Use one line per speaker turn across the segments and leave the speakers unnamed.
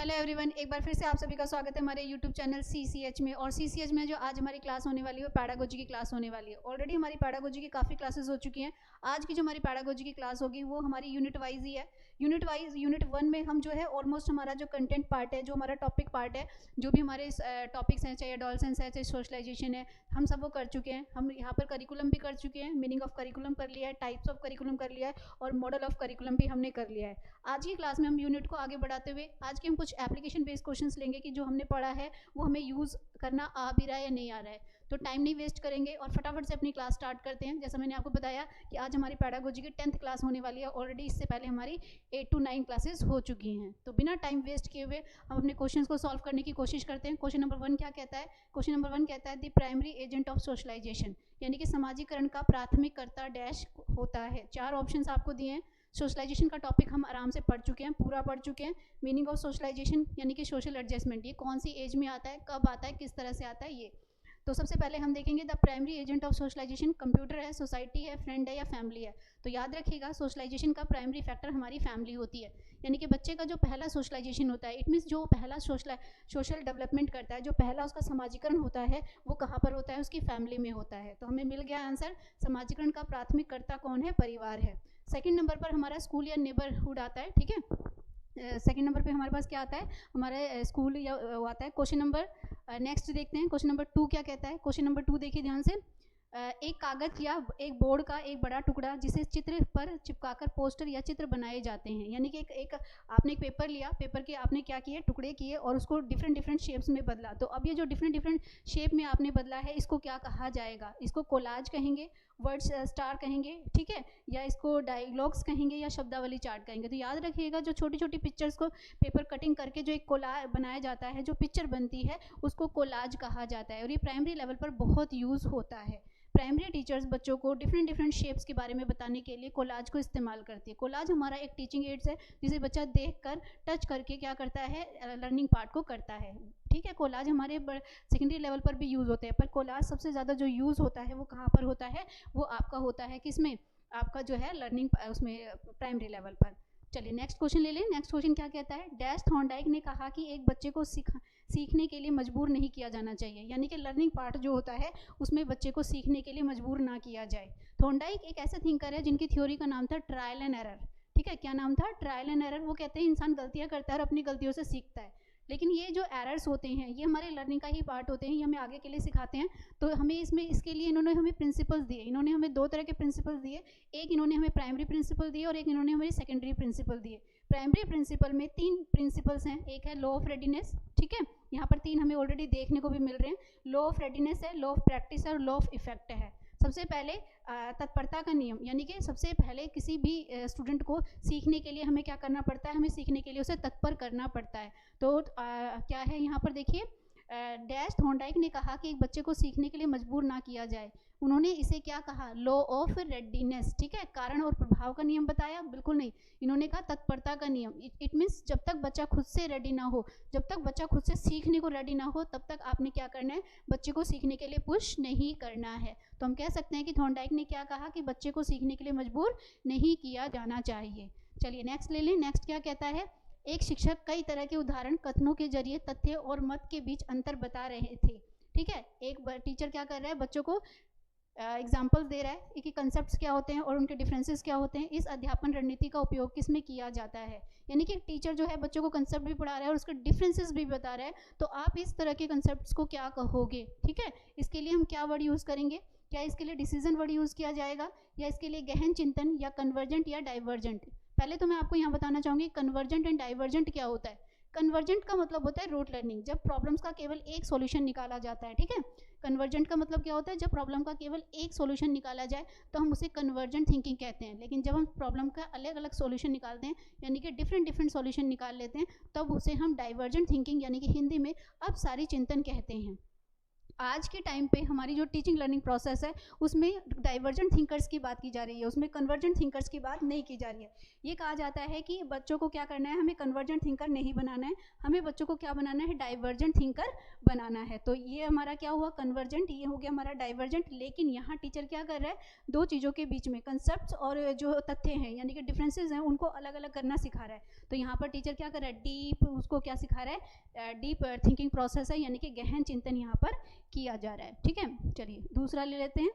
Hello everyone, एक बार फिर से आप सभी का स्वागत है हमारे यूट्यूब चैनल CCH में। और CCH में जो आज हमारी क्लास होने वाली है वो पैडागोजी की क्लास होने वाली है। ऑलरेडी हमारी पैडागोजी की काफ़ी क्लासेस हो चुकी हैं। आज की जो हमारी पैडागोजी की क्लास होगी वो हमारी यूनिट वाइज ही है। यूनिट 1 में हम जो है ऑलमोस्ट हमारा जो कंटेंट पार्ट है, जो हमारा टॉपिक पार्ट है, जो भी हमारे टॉपिक्स हैं, चाहे एडोलसेंस है, चाहे सोशलाइजेशन है, हम सब वो कर चुके हैं। हम यहाँ पर करिकुलम भी कर चुके हैं, मीनिंग ऑफ करिकुलम कर लिया है, टाइप्स ऑफ करिकुलम कर लिया है और मॉडल ऑफ करिकुलम भी हमने कर लिया है। आज की क्लास में हम यूनिट को आगे बढ़ाते हुए आज के हम कुछ एप्लीकेशन बेस्ड क्वेश्चंस लेंगे कि जो हमने पढ़ा है वो हमें यूज़ करना आ भी रहा है या नहीं आ रहा है। तो टाइम नहीं वेस्ट करेंगे और फटाफट से अपनी क्लास स्टार्ट करते हैं। जैसा मैंने आपको बताया कि आज हमारी पैडागोजी की 10th क्लास होने वाली है। ऑलरेडी इससे पहले हमारी 8 to 9 क्लासेस हो चुकी हैं। तो बिना टाइम वेस्ट किए हुए हम अपने क्वेश्चंस को सॉल्व करने की कोशिश करते हैं। क्वेश्चन नंबर 1 क्या कहता है? क्वेश्चन नंबर 1 कहता है the primary agent of socialisation, यानी कि समाजीकरण का प्राथमिक कर्ता डैश होता है। 4 ऑप्शंस आपको दिए हैं। सोशलाइजेशन का टॉपिक हम आराम से पढ़ चुके हैं, पूरा पढ़ चुके हैं। मीनिंग ऑफ सोशलाइजेशन यानी कि सोशल एडजस्टमेंट, ये कौन सी एज में आता है, कब आता है, किस तरह से आता है, ये। तो सबसे पहले हम देखेंगे the primary agent of socialisation computer है, सोसाइटी है, फ्रेंड है या फैमिली है। तो याद रखिएगा सोशलाइजेशन का प्राइमरी फैक्टर हमारी फैमिली होती है। यानी कि बच्चे का जो पहला सोशलाइजेशन होता है, इट मीन्स जो पहला सोशल डेवलपमेंट करता है, जो पहला उसका समाजीकरण होता है, वो कहाँ पर होता है? उसकी फैमिली में होता है। तो हमें मिल गया आंसर, समाजीकरण का प्राथमिक कर्ता कौन है? परिवार है। सेकंड नंबर पर हमारा स्कूल या नेबरहुड आता है, ठीक है। सेकंड नंबर पे हमारे पास क्या आता है? हमारा स्कूल या वो आता है। क्वेश्चन नंबर नेक्स्ट देखते हैं। क्वेश्चन नंबर 2 क्या कहता है? क्वेश्चन नंबर 2 देखिए ध्यान से। एक कागज या एक बोर्ड का एक बड़ा टुकड़ा जिसे चित्र पर चिपकाकर पोस्टर या चित्र बनाए जाते हैं। यानी कि एक आपने एक पेपर लिया, पेपर के आपने क्या किए? टुकड़े किए और उसको डिफरेंट शेप्स में बदला। तो अब ये जो डिफरेंट शेप में आपने बदला है, इसको क्या कहा जाएगा? इसको कोलाज कहेंगे, वर्ड्स स्टार कहेंगे, ठीक है, या इसको डायलॉग्स कहेंगे या शब्दावली चार्ट कहेंगे। तो याद रखिएगा जो छोटी छोटी पिक्चर्स को पेपर कटिंग करके जो एक कोलाज बनाया जाता है, जो पिक्चर बनती है, उसको कोलाज कहा जाता है। और ये प्राइमरी लेवल पर बहुत यूज़ होता है। प्राइमरी टीचर्स बच्चों को डिफरेंट शेप्स के बारे में बताने के लिए कोलाज को इस्तेमाल करती है। कोलाज हमारा एक टीचिंग एड्स है जिसे बच्चा देखकर टच करके क्या करता है? लर्निंग पार्ट को करता है, ठीक है। कोलाज हमारे सेकेंडरी लेवल पर भी यूज़ होते हैं, पर कोलाज सबसे ज़्यादा जो यूज़ होता है वो कहाँ पर होता है? वो आपका होता है किसमें? आपका जो है लर्निंग उसमें प्राइमरी लेवल पर। चलिए नेक्स्ट क्वेश्चन ले लें। नेक्स्ट क्वेश्चन क्या कहता है? डैश थॉर्नडाइक ने कहा कि एक बच्चे को सीखने के लिए मजबूर नहीं किया जाना चाहिए। यानी कि लर्निंग पार्ट जो होता है उसमें बच्चे को सीखने के लिए मजबूर ना किया जाए। थॉर्नडाइक एक ऐसे थिंकर है जिनकी थ्योरी का नाम था ट्रायल एंड एरर, ठीक है। क्या नाम था? Trial and error. वो कहते हैं इंसान गलतियां करता है और अपनी गलतियों से सीखता है। लेकिन ये जो एरर्स होते हैं ये हमारे लर्निंग का ही पार्ट होते हैं, ये हमें आगे के लिए सिखाते हैं। तो हमें इसमें इसके लिए इन्होंने हमें प्रिंसिपल्स दिए। इन्होंने हमें 2 तरह के प्रिंसिपल्स दिए। एक इन्होंने हमें प्राइमरी प्रिंसिपल दिए और एक इन्होंने हमें सेकेंडरी प्रिंसिपल दिए। प्राइमरी प्रिंसिपल में 3 प्रिंसिपल्स हैं। एक है लॉ ऑफ रेडीनेस, ठीक है, यहाँ पर 3 हमें ऑलरेडी देखने को भी मिल रहे हैं। लॉ ऑफ रेडीनेस है, लॉ ऑफ प्रैक्टिस है और लॉ ऑफ इफेक्ट है। सबसे पहले तत्परता का नियम, यानी कि सबसे पहले किसी भी स्टूडेंट को सीखने के लिए हमें क्या करना पड़ता है? हमें सीखने के लिए उसे तत्पर करना पड़ता है। तो क्या है यहाँ पर देखिए, डैश थॉर्नडाइक ने कहा कि एक बच्चे को सीखने के लिए मजबूर ना किया जाए। उन्होंने इसे क्या कहा? लॉ ऑफ रेडीनेस, ठीक है। कारण और प्रभाव का नियम बताया? बिल्कुल नहीं, इन्होंने कहा तत्परता का नियम। इट मीन्स जब तक बच्चा खुद से रेडी ना हो, जब तक बच्चा खुद से सीखने को रेडी ना हो, तब तक आपने क्या करना है? बच्चे को सीखने के लिए पुश नहीं करना है। तो हम कह सकते हैं कि थॉर्नडाइक ने क्या कहा? कि बच्चे को सीखने के लिए मजबूर नहीं किया जाना चाहिए। चलिए नेक्स्ट ले लें। नेक्स्ट क्या कहता है? एक शिक्षक कई तरह के उदाहरण कथनों के जरिए तथ्य और मत के बीच अंतर बता रहे थे, ठीक है। एक टीचर क्या कर रहा है? बच्चों को एग्जाम्पल्स दे रहा है कि कंसेप्ट्स क्या होते हैं और उनके डिफरेंसेस क्या होते हैं। इस अध्यापन रणनीति का उपयोग किस में किया जाता है? यानी कि टीचर जो है बच्चों को कंसेप्ट भी पढ़ा रहा है और उसके डिफरेंसेस भी बता रहा है। तो आप इस तरह के कंसेप्ट्स को क्या कहोगे, ठीक है। इसके लिए हम क्या वर्ड यूज़ करेंगे? क्या इसके लिए डिसीजन वर्ड यूज़ किया जाएगा या इसके लिए गहन चिंतन या कन्वर्जेंट या डाइवर्जेंट? पहले तो मैं आपको यहाँ बताना चाहूँगी कन्वर्जेंट एंड डाइवर्जेंट क्या होता है। कन्वर्जेंट का मतलब होता है रूट लर्निंग, जब प्रॉब्लम्स का केवल एक सॉल्यूशन निकाला जाता है, ठीक है। कन्वर्जेंट का मतलब क्या होता है? जब प्रॉब्लम का केवल एक सॉल्यूशन निकाला जाए तो हम उसे कन्वर्जेंट थिंकिंग कहते हैं। लेकिन जब हम प्रॉब्लम का अलग अलग सॉल्यूशन निकालते हैं, यानी कि डिफरेंट सॉल्यूशन निकाल लेते हैं, तब उसे हम डाइवर्जेंट थिंकिंग यानी कि हिंदी में अब सारी चिंतन कहते हैं। आज के टाइम पे हमारी जो टीचिंग लर्निंग प्रोसेस है उसमें डाइवर्जेंट थिंकर्स की बात की जा रही है, उसमें कन्वर्जेंट थिंकर्स की बात नहीं की जा रही है। ये कहा जाता है कि बच्चों को क्या करना है, हमें कन्वर्जेंट थिंकर नहीं बनाना है, हमें बच्चों को क्या बनाना है, डाइवर्जेंट थिंकर बनाना है। तो ये हमारा क्या हुआ, कन्वर्जेंट, ये हो गया हमारा डाइवर्जेंट। लेकिन यहाँ टीचर क्या कर रहा है, दो चीज़ों के बीच में कंसेप्ट और जो तथ्य हैं यानी कि डिफरेंसेस हैं उनको अलग अलग करना सिखा रहा है। तो यहाँ पर टीचर क्या कर रहा है, डीप, उसको क्या सिखा रहा है, डीप थिंकिंग प्रोसेस है, यानी कि गहन चिंतन यहाँ पर किया जा रहा है। ठीक है, चलिए दूसरा ले लेते हैं,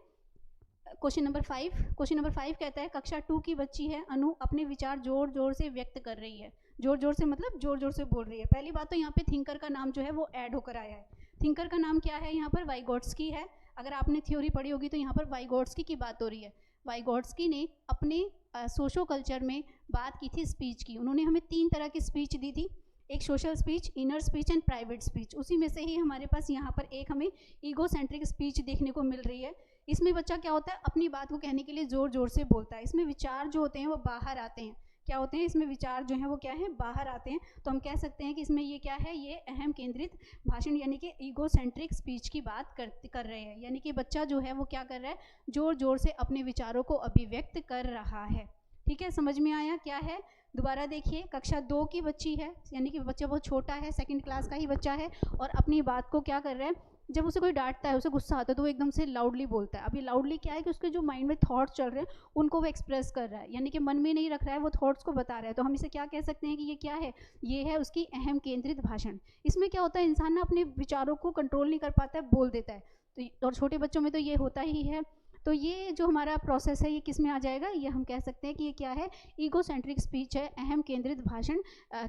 क्वेश्चन नंबर 5। क्वेश्चन नंबर 5 कहता है कक्षा 2 की बच्ची है अनु, अपने विचार जोर जोर से व्यक्त कर रही है। जोर जोर से मतलब जोर जोर से बोल रही है। पहली बात तो यहाँ पे थिंकर का नाम जो है वो ऐड होकर आया है। थिंकर का नाम क्या है, यहाँ पर वाइगोट्स्की है। अगर आपने थ्योरी पढ़ी होगी तो यहाँ पर वाइगोट्स्की की बात हो रही है। वाइगोट्स्की ने अपने सोशो कल्चर में बात की थी स्पीच की। उन्होंने हमें 3 तरह की स्पीच दी थी, एक social speech, inner speech and private speech. उसी में से ही हमारे पास यहाँ पर एक हमें ईगो सेंट्रिक स्पीच देखने को मिल रही है। इसमें बच्चा क्या होता है, अपनी बात को कहने के लिए जोर जोर से बोलता है। इसमें विचार जो होते हैं वो बाहर आते हैं। क्या होते हैं, इसमें विचार जो है वो क्या है, बाहर आते हैं। तो हम कह सकते हैं कि इसमें ये क्या है, ये अहम केंद्रित भाषण यानी कि ईगो सेंट्रिक स्पीच की बात कर रहे हैं। यानी कि बच्चा जो है वो क्या कर रहा है, जोर जोर से अपने विचारों को अभिव्यक्त कर रहा है। ठीक है, समझ में आया क्या है। दोबारा देखिए, कक्षा 2 की बच्ची है, यानी कि बच्चा बहुत छोटा है, 2nd क्लास का ही बच्चा है, और अपनी बात को क्या कर रहा है, जब उसे कोई डांटता है, उसे गुस्सा आता है तो वो एकदम से लाउडली बोलता है। अब ये लाउडली क्या है कि उसके जो माइंड में थॉट्स चल रहे हैं उनको वो एक्सप्रेस कर रहा है, यानी कि मन में नहीं रख रहा है, वो थॉट्स को बता रहा है। तो हम इसे क्या कह सकते हैं कि ये क्या है, ये है उसकी अहम केंद्रित भाषण। इसमें क्या होता है, इंसान ना अपने विचारों को कंट्रोल नहीं कर पाता है, बोल देता है। तो और छोटे बच्चों में तो ये होता ही है। तो ये जो हमारा प्रोसेस है ये किस में आ जाएगा, ये हम कह सकते हैं कि ये क्या है, ईगो सेंट्रिक स्पीच है, अहम केंद्रित भाषण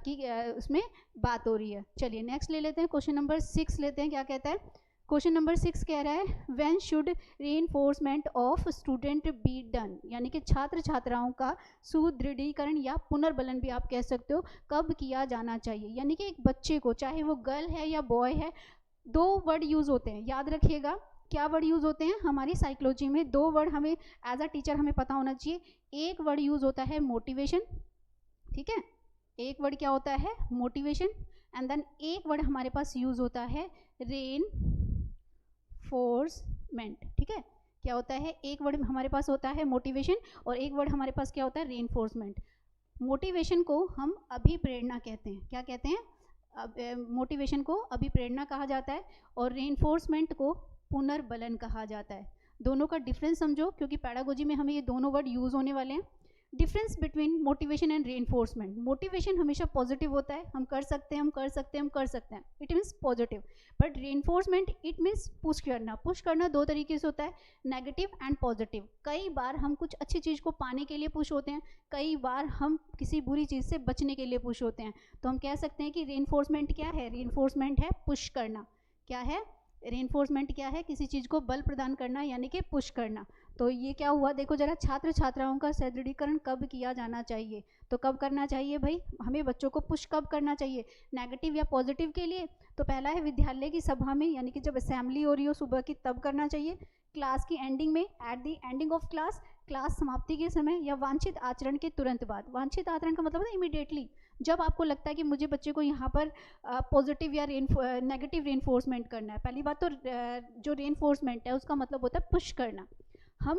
की उसमें बात हो रही है। चलिए नेक्स्ट ले लेते हैं, क्वेश्चन नंबर 6 लेते हैं। क्या कहता है, क्वेश्चन नंबर 6 कह रहा है when should reinforcement of student be done, यानी कि छात्र छात्राओं का सुदृढ़ीकरण या पुनर्बलन भी आप कह सकते हो, कब किया जाना चाहिए। यानी कि एक बच्चे को, चाहे वो गर्ल है या बॉय है, 2 वर्ड यूज होते हैं, याद रखिएगा। क्या वर्ड यूज होते हैं, हमारी साइकोलॉजी में 2 वर्ड हमें एज अ टीचर हमें पता होना चाहिए। एक वर्ड यूज होता है मोटिवेशन, ठीक है, एक वर्ड क्या होता है, मोटिवेशन, एंड देन एक वर्ड हमारे पास यूज होता है रेनफोर्समेंट। ठीक है, क्या होता है, एक वर्ड हमारे पास होता है मोटिवेशन और एक वर्ड हमारे पास क्या होता है, रेनफोर्समेंट। मोटिवेशन को हम अभिप्रेरणा कहते हैं। क्या कहते हैं, मोटिवेशन को अभिप्रेरणा कहा जाता है और रेनफोर्समेंट को पुनर्बलन कहा जाता है। दोनों का डिफरेंस समझो, क्योंकि पैडागोजी में हमें ये दोनों वर्ड यूज होने वाले हैं। Difference between motivation and reinforcement, motivation हमेशा पॉजिटिव होता है, हम कर सकते हैं, हम कर सकते हैं, हम कर सकते हैं, it means positive. But reinforcement it means push करना। पुश करना 2 तरीके से होता है, नेगेटिव एंड पॉजिटिव। कई बार हम कुछ अच्छी चीज़ को पाने के लिए पुश होते हैं, कई बार हम किसी बुरी चीज़ से बचने के लिए पुश होते हैं। तो हम कह सकते हैं कि रेनफोर्समेंट क्या है, रेनफोर्समेंट है पुश करना। क्या है, रेनफोर्समेंट क्या है, किसी चीज़ को बल प्रदान करना यानी कि पुश करना। तो ये क्या हुआ, देखो जरा, छात्र छात्राओं का सुदृढ़ीकरण कब किया जाना चाहिए। तो कब करना चाहिए भाई, हमें बच्चों को पुश कब करना चाहिए, नेगेटिव या पॉजिटिव के लिए। तो पहला है विद्यालय की सभा में, यानी कि जब असेंबली हो रही हो सुबह की, तब करना चाहिए। क्लास की एंडिंग में, at the ending of class, class समाप्ति के समय, या वांछित आचरण के तुरंत बाद। वांछित आचरण का मतलब है इमीडिएटली, जब आपको लगता है कि मुझे बच्चे को यहाँ पर पॉजिटिव या नेगेटिव रेनफोर्समेंट करना है। पहली बात तो जो रेनफोर्समेंट है उसका मतलब होता है पुश करना। हम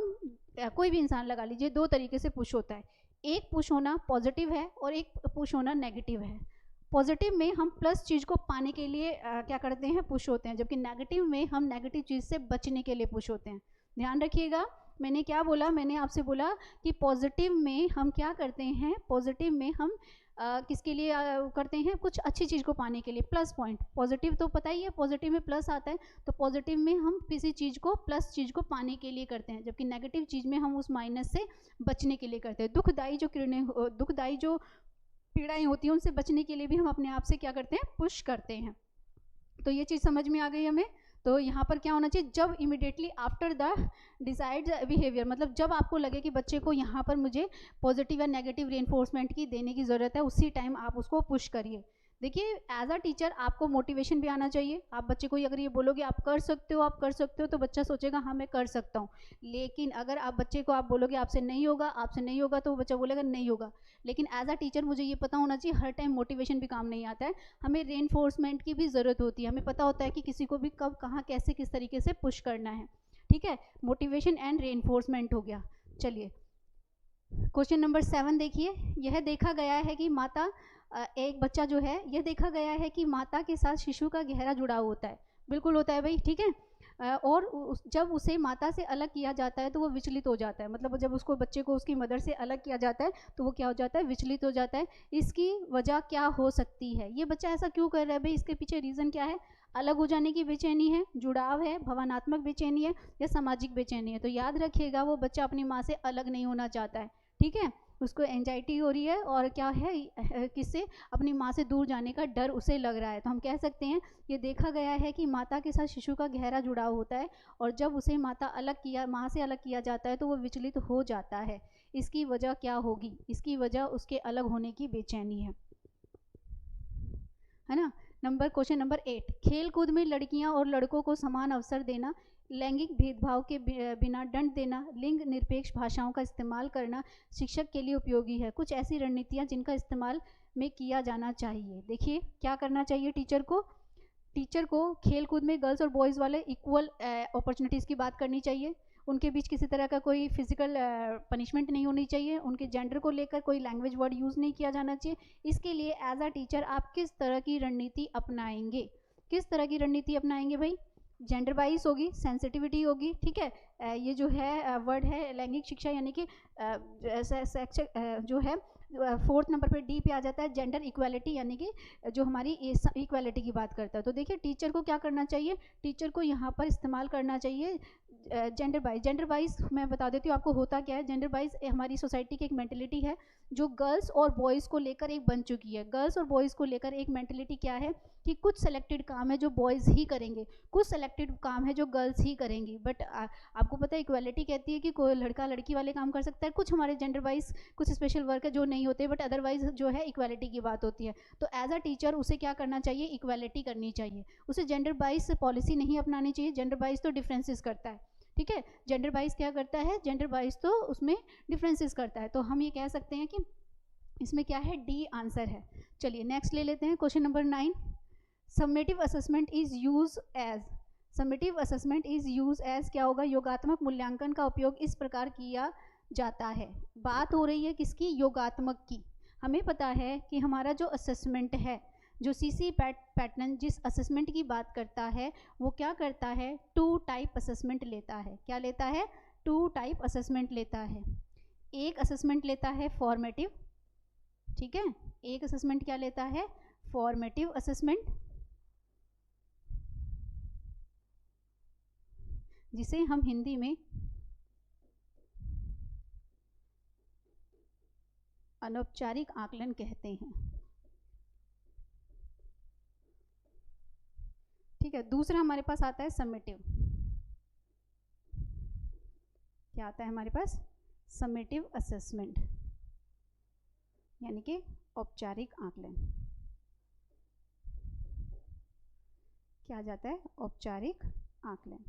कोई भी इंसान लगा लीजिए, 2 तरीके से पुश होता है, एक पुश होना पॉजिटिव है और एक पुश होना नेगेटिव है। पॉजिटिव में हम प्लस चीज़ को पाने के लिए क्या करते हैं, पुश होते हैं, जबकि नेगेटिव में हम नेगेटिव चीज़ से बचने के लिए पुश होते हैं। ध्यान रखिएगा, मैंने क्या बोला, मैंने आपसे बोला कि पॉजिटिव में हम क्या करते हैं, पॉजिटिव में हम किसके लिए करते हैं, कुछ अच्छी चीज़ को पाने के लिए, प्लस पॉइंट। पॉजिटिव तो पता ही है, पॉजिटिव में प्लस आता है, तो पॉजिटिव में हम किसी चीज़ को, प्लस चीज़ को पाने के लिए करते हैं, जबकि नेगेटिव चीज़ में हम उस माइनस से बचने के लिए करते हैं। दुखदायी जो किरणें, दुखदायी जो पीड़ाएं होती हैं उनसे बचने के लिए भी हम अपने आप से क्या करते हैं, पुश करते हैं। तो ये चीज़ समझ में आ गई हमें। तो यहाँ पर क्या होना चाहिए, जब immediately after the decide behaviour, मतलब जब आपको लगे कि बच्चे को यहाँ पर मुझे पॉजिटिव या नेगेटिव रेनफोर्समेंट की देने की ज़रूरत है, उसी टाइम आप उसको पुश करिए। देखिए एज अ टीचर आपको मोटिवेशन भी आना चाहिए। आप बच्चे को अगर ये बोलोगे आप कर सकते हो, आप कर सकते हो, तो बच्चा सोचेगा हाँ मैं कर सकता हूँ। लेकिन अगर आप बच्चे को आप बोलोगे आपसे नहीं होगा, आपसे नहीं होगा, तो वो बच्चा बोलेगा नहीं होगा। लेकिन एज अ टीचर मुझे ये पता होना चाहिए हर टाइम मोटिवेशन भी काम नहीं आता है, हमें रेनफोर्समेंट की भी ज़रूरत होती है। हमें पता होता है कि किसी को भी कब कहाँ कैसे किस तरीके से पुश करना है। ठीक है, मोटिवेशन एंड रेनफोर्समेंट हो गया। चलिए क्वेश्चन नंबर 7 देखिए। यह देखा गया है कि माता एक बच्चा जो है, यह देखा गया है कि माता के साथ शिशु का गहरा जुड़ाव होता है। बिल्कुल होता है भाई, ठीक है। और जब उसे माता से अलग किया जाता है तो वो विचलित हो जाता है। मतलब जब उसको बच्चे को उसकी मदर से अलग किया जाता है तो वो क्या हो जाता है, विचलित हो जाता है। इसकी वजह क्या हो सकती है, ये बच्चा ऐसा क्यों कर रहा है भाई, इसके पीछे रीज़न क्या है? अलग हो जाने की बेचैनी है, जुड़ाव है, भावनात्मक बेचैनी है, या सामाजिक बेचैनी है? तो याद रखिएगा वो बच्चा अपनी माँ से अलग नहीं होना चाहता है। ठीक है, उसको एंजाइटी हो रही है और क्या है, किससे, अपनी माँ से दूर जाने का डर उसे लग रहा है। तो हम कह सकते हैं ये देखा गया है कि माता के साथ शिशु का गहरा जुड़ाव होता है और जब उसे माँ से अलग किया जाता है तो वो विचलित हो जाता है। इसकी वजह क्या होगी? इसकी वजह उसके अलग होने की बेचैनी है ना। क्वेश्चन नंबर 8, खेल कूद में लड़कियां और लड़कों को समान अवसर देना, लैंगिक भेदभाव के बिना दंड देना, लिंग निरपेक्ष भाषाओं का इस्तेमाल करना शिक्षक के लिए उपयोगी है। कुछ ऐसी रणनीतियां जिनका इस्तेमाल में किया जाना चाहिए। देखिए क्या करना चाहिए टीचर को खेल कूद में गर्ल्स और बॉयज़ वाले इक्वल अपॉर्चुनिटीज़ की बात करनी चाहिए। उनके बीच किसी तरह का कोई फिजिकल पनिशमेंट नहीं होनी चाहिए। उनके जेंडर को लेकर कोई लैंग्वेज वर्ड यूज़ नहीं किया जाना चाहिए। इसके लिए एज अ टीचर आप किस तरह की रणनीति अपनाएंगे? किस तरह की रणनीति अपनाएंगे भाई? जेंडर वाइज होगी, सेंसिटिविटी होगी, ठीक है। ये जो है वर्ड है लैंगिक शिक्षा, यानी कि जो है 4th नंबर पर डी पे आ जाता है जेंडर इक्वालिटी, यानी कि जो हमारी इक्वालिटी की बात करता है। तो देखिए टीचर को क्या करना चाहिए, टीचर को यहाँ पर इस्तेमाल करना चाहिए जेंडर वाइज मैं बता देती हूँ आपको होता क्या है। जेंडर वाइज हमारी सोसाइटी की एक मेंटेलिटी है जो गर्ल्स और बॉयज़ को लेकर एक बन चुकी है। गर्ल्स और बॉयज़ को लेकर एक मेंटेलिटी क्या है कि कुछ सेलेक्टेड काम है जो बॉयज़ ही करेंगे, कुछ सेलेक्टेड काम है जो गर्ल्स ही करेंगी। बट आपको पता है इक्वालिटी कहती है कि कोई लड़का लड़की वाले काम कर सकता है। कुछ हमारे जेंडर वाइज कुछ स्पेशल वर्क है जो नहीं होते, बट अदरवाइज जो है इक्वालिटी की बात होती है। तो एज अ टीचर उसे क्या करना चाहिए, इक्वालिटी करनी चाहिए। उसे जेंडर वाइज पॉलिसी नहीं अपनानी चाहिए। जेंडर वाइज तो डिफरेंसेस करता है, ठीक है। जेंडर वाइज क्या करता है, जेंडर वाइज तो उसमें डिफरेंसेस करता है। तो हम ये कह सकते हैं कि इसमें क्या है, डी आंसर है। चलिए नेक्स्ट ले लेते हैं question number 9। Summative assessment is use as, summative assessment is use as क्या होगा, योगात्मक मूल्यांकन का उपयोग इस प्रकार किया जाता है। बात हो रही है किसकी, योगात्मक की। हमें पता है कि हमारा जो असेसमेंट है, जो सीसी पैटर्न जिस असेसमेंट की बात करता है वो क्या करता है, 2 टाइप असेसमेंट लेता है। क्या लेता है, 2 टाइप असेसमेंट लेता है। एक असेसमेंट लेता है फॉर्मेटिव, ठीक है। एक असेसमेंट क्या लेता है, फॉर्मेटिव असेसमेंट, जिसे हम हिंदी में अनौपचारिक आकलन कहते हैं, ठीक है। दूसरा हमारे पास आता है समेटिव। क्या आता है हमारे पास, समेटिव असेसमेंट, यानी कि औपचारिक आकलन। क्या जाता है, औपचारिक आकलन।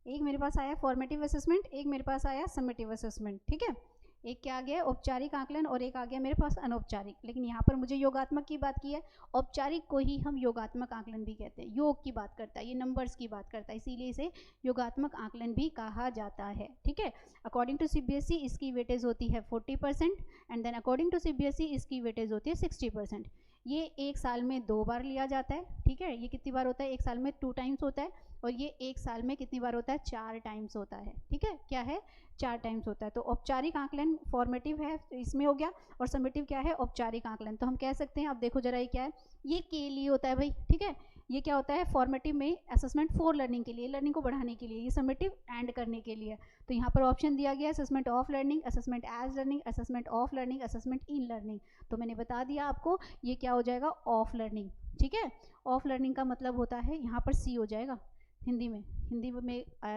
एक मेरे पास आया फॉर्मेटिव असेसमेंट, एक मेरे पास आया समेटिव असेसमेंट, ठीक है। एक क्या आ गया, औपचारिक आकलन, और एक आ गया मेरे पास अनौपचारिक। लेकिन यहाँ पर मुझे योगात्मक की बात की है। औपचारिक को ही हम योगात्मक आकलन भी कहते हैं, योग की बात करता है, ये नंबर्स की बात करता है, इसीलिए इसे योगात्मक आकलन भी कहा जाता है, ठीक है। अकॉर्डिंग टू सीबीएसई इसकी वेटेज होती है 40% and then according to CBSE इसकी वेटेज होती है 60%। ये एक साल में 2 बार लिया जाता है, ठीक है। ये कितनी बार होता है, एक साल में 2 टाइम्स होता है, और ये एक साल में कितनी बार होता है, 4 टाइम्स होता है, ठीक है। क्या है, 4 टाइम्स होता है। तो औपचारिक आकलन फॉर्मेटिव है इसमें हो गया, और समेटिव क्या है, औपचारिक आकलन। तो हम कह सकते हैं, अब देखो जरा ये क्या है, ये के लिए होता है भाई, ठीक है। ये क्या होता है, फॉर्मेटिव में असेसमेंट फॉर लर्निंग के लिए, लर्निंग को बढ़ाने के लिए, ये समेटिव एंड करने के लिए। तो यहाँ पर ऑप्शन दिया गया assessment of learning, assessment as learning, assessment of learning, assessment in learning. तो मैंने बता दिया आपको ये क्या हो जाएगा, ऑफ लर्निंग, ठीक है। ऑफ लर्निंग का मतलब होता है, यहाँ पर सी हो जाएगा हिंदी में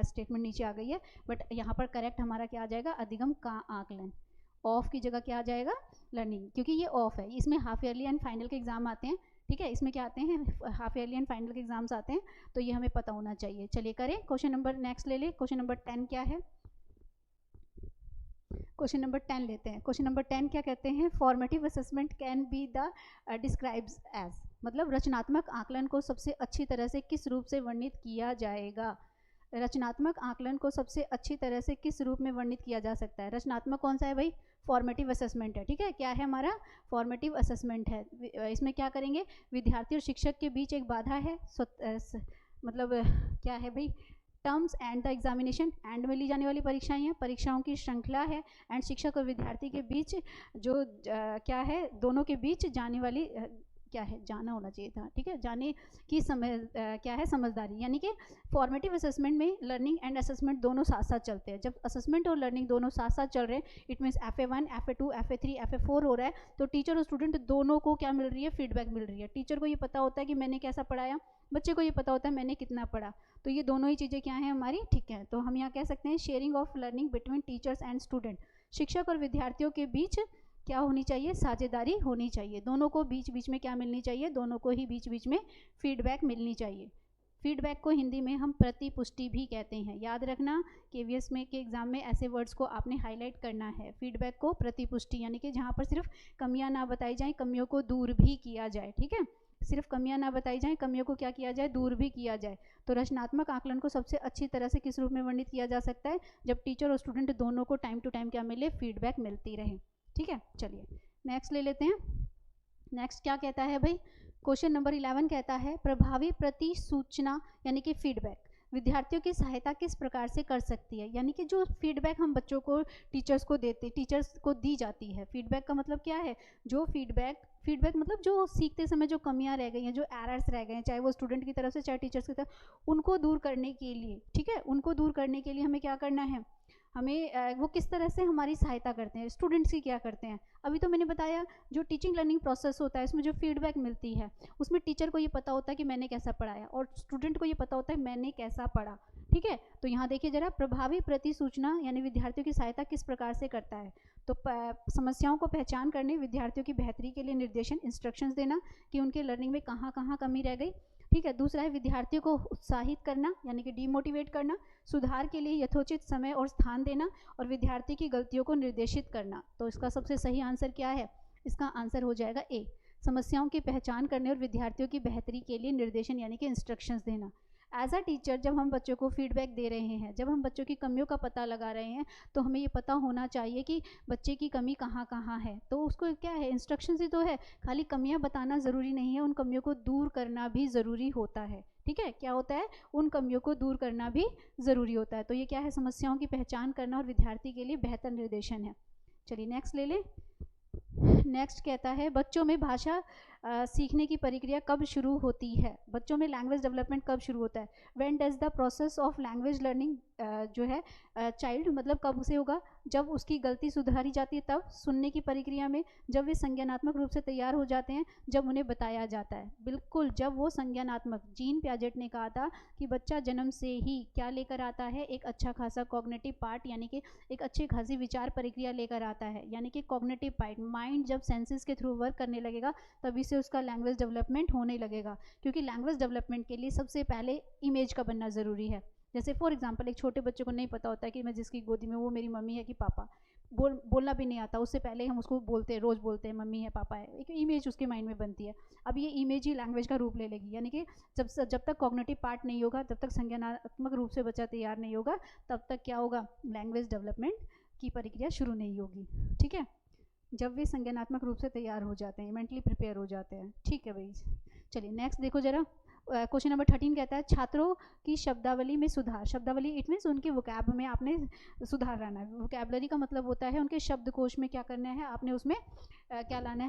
स्टेटमेंट नीचे आ गई है, बट यहाँ पर करेक्ट हमारा क्या आ जाएगा, अधिगम का आकलन। ऑफ की जगह क्या आ जाएगा, लर्निंग, क्योंकि ये ऑफ है। इसमें हाफ ईयरली एंड फाइनल के एग्जाम आते हैं, ठीक है, इसमें क्या आते हैं, हाफ ईयरली एंड फाइनल के एग्जाम्स आते हैं, तो ये हमें पता होना चाहिए। चलिए करें क्वेश्चन नंबर नेक्स्ट ले ले, क्वेश्चन नंबर 10 क्या है, क्वेश्चन नंबर 10 लेते हैं। क्वेश्चन नंबर 10 क्या कहते हैं, formative assessment can be the describes as, मतलब रचनात्मक आकलन को सबसे अच्छी तरह से किस रूप से वर्णित किया जाएगा। रचनात्मक आकलन को सबसे अच्छी तरह से किस रूप में वर्णित किया जा सकता है। रचनात्मक कौन सा है भाई, फॉर्मेटिव असेसमेंट है, ठीक है, क्या है हमारा, फॉर्मेटिव असेसमेंट है। इसमें क्या करेंगे, विद्यार्थी और शिक्षक के बीच एक बाधा है, मतलब क्या है भाई, terms and the examination, and में ली जाने वाली परीक्षाएं हैं, परीक्षाओं की श्रृंखला है, एंड शिक्षक और विद्यार्थी के बीच जो क्या है, दोनों के बीच जाने वाली क्या है, जाना होना चाहिए था, ठीक है, जाने की क्या है, समझदारी। यानी कि फॉर्मेटिव असेसमेंट में लर्निंग एंड असेसमेंट दोनों साथ साथ चलते हैं। जब असेसमेंट और लर्निंग दोनों साथ साथ चल रहे हैं, it means FA1 FA2 FA3 FA4 हो रहा है, तो टीचर और स्टूडेंट दोनों को क्या मिल रही है, फीडबैक मिल रही है। टीचर को ये पता होता है कि मैंने कैसा पढ़ाया, बच्चे को ये पता होता है मैंने कितना पढ़ा, तो ये दोनों ही चीज़ें क्या हैं हमारी, ठीक है। तो हम यहाँ कह सकते हैं sharing of learning between teachers and student, शिक्षक और विद्यार्थियों के बीच क्या होनी चाहिए, साझेदारी होनी चाहिए। दोनों को बीच बीच में क्या मिलनी चाहिए, दोनों को ही बीच बीच में फीडबैक मिलनी चाहिए। फीडबैक को हिंदी में हम प्रतिपुष्टि भी कहते हैं। याद रखना KVS में के एग्जाम में ऐसे वर्ड्स को आपने हाईलाइट करना है। फीडबैक को प्रतिपुष्टि, यानी कि जहाँ पर सिर्फ कमियां ना बताई जाएं, कमियों को दूर भी किया जाए, ठीक है, सिर्फ कमियां ना बताई जाएं, कमियों को क्या किया जाए, दूर भी किया जाए। तो रचनात्मक आकलन को सबसे अच्छी तरह से किस रूप में वर्णित किया जा सकता है, जब टीचर और स्टूडेंट दोनों को टाइम टू टाइम क्या मिले, फीडबैक मिलती रहे, ठीक है। चलिए नेक्स्ट ले लेते हैं। नेक्स्ट क्या कहता है भाई, क्वेश्चन नंबर 11 कहता है प्रभावी प्रतिसूचना यानी कि फीडबैक विद्यार्थियों की सहायता किस प्रकार से कर सकती है। यानी कि जो फीडबैक हम बच्चों को टीचर्स को दी जाती है, फीडबैक का मतलब क्या है, जो फीडबैक मतलब जो सीखते समय जो कमियां रह गई हैं, जो एरर्स रह गए हैं, चाहे वो स्टूडेंट की तरफ से चाहे टीचर्स की तरफ, उनको दूर करने के लिए, ठीक है, उनको दूर करने के लिए हमें क्या करना है, हमें वो किस तरह से हमारी सहायता करते हैं, स्टूडेंट्स की क्या करते हैं। अभी तो मैंने बताया जो टीचिंग लर्निंग प्रोसेस होता है इसमें जो फीडबैक मिलती है उसमें टीचर को ये पता होता है कि मैंने कैसा पढ़ाया और स्टूडेंट को ये पता होता है मैंने कैसा पढ़ा, ठीक है। तो यहाँ देखिए जरा, प्रभावी प्रतिसूचना यानी विद्यार्थियों की सहायता किस प्रकार से करता है, तो समस्याओं को पहचान करने, विद्यार्थियों की बेहतरी के लिए निर्देशन, इंस्ट्रक्शंस देना कि उनके लर्निंग में कहाँ कहाँ कमी रह गई, ठीक है। दूसरा है विद्यार्थियों को उत्साहित करना यानी कि डीमोटिवेट करना, सुधार के लिए यथोचित समय और स्थान देना और विद्यार्थी की गलतियों को निर्देशित करना। तो इसका सबसे सही आंसर क्या है, इसका आंसर हो जाएगा ए, समस्याओं की पहचान करने और विद्यार्थियों की बेहतरी के लिए निर्देशन यानी कि इंस्ट्रक्शंस देना। एज अ टीचर जब हम बच्चों को फीडबैक दे रहे हैं, जब हम बच्चों की कमियों का पता लगा रहे हैं, तो हमें ये पता होना चाहिए कि बच्चे की कमी कहाँ कहाँ है। तो उसको क्या है, इंस्ट्रक्शंस ही तो है, खाली कमियां बताना ज़रूरी नहीं है, उन कमियों को दूर करना भी ज़रूरी होता है, ठीक है। क्या होता है, उन कमियों को दूर करना भी ज़रूरी होता है। तो ये क्या है, समस्याओं की पहचान करना और विद्यार्थी के लिए बेहतर निर्देशन है। चलिए नेक्स्ट ले लें। नेक्स्ट कहता है बच्चों में भाषा सीखने की प्रक्रिया कब शुरू होती है, बच्चों में लैंग्वेज डेवलपमेंट कब शुरू होता है। When does the process of language learning जो है चाइल्ड मतलब कब से होगा, जब उसकी गलती सुधारी जाती है, तब सुनने की प्रक्रिया में, जब वे संज्ञानात्मक रूप से तैयार हो जाते हैं, जब उन्हें बताया जाता है। बिल्कुल, जब वो संज्ञानात्मक, जीन पियाजेट ने कहा था कि बच्चा जन्म से ही क्या लेकर आता है, एक अच्छा खासा कॉग्निटिव पार्ट यानी कि एक अच्छी खासी विचार प्रक्रिया लेकर आता है, यानी कि कॉग्निटिव पार्ट, माइंड जब सेंसेस के थ्रू वर्क करने लगेगा तभी से उसका लैंग्वेज डेवलपमेंट होने लगेगा। क्योंकि लैंग्वेज डेवलपमेंट के लिए सबसे पहले इमेज का बनना ज़रूरी है। जैसे फॉर एग्जांपल एक छोटे बच्चे को नहीं पता होता है कि मैं जिसकी गोदी में वो मेरी मम्मी है कि पापा, बोलना भी नहीं आता, उससे पहले हम उसको बोलते हैं, रोज़ बोलते हैं मम्मी है पापा है, एक इमेज उसके माइंड में बनती है। अब ये इमेज ही लैंग्वेज का रूप ले लेगी, यानी कि जब तक कॉग्निटिव पार्ट नहीं होगा, जब तक संज्ञानात्मक रूप से बच्चा तैयार नहीं होगा, तब तक क्या होगा, लैंग्वेज डेवलपमेंट की प्रक्रिया शुरू नहीं होगी, ठीक है। जब वे संज्ञानात्मक रूप से तैयार हो जाते हैं, मेंटली प्रिपेयर हो जाते हैं, ठीक है भाई। चलिए नेक्स्ट देखो जरा, क्वेश्चन नंबर 13 कहता है छात्रों की शब्दावली में सुधार। शब्दावली इट मीन्स उनके वोकैब में आपने सुधार लाना है। वोकैबलरी का मतलब होता है उनके शब्दकोश में क्या करना है, आपने उसमें क्या लाना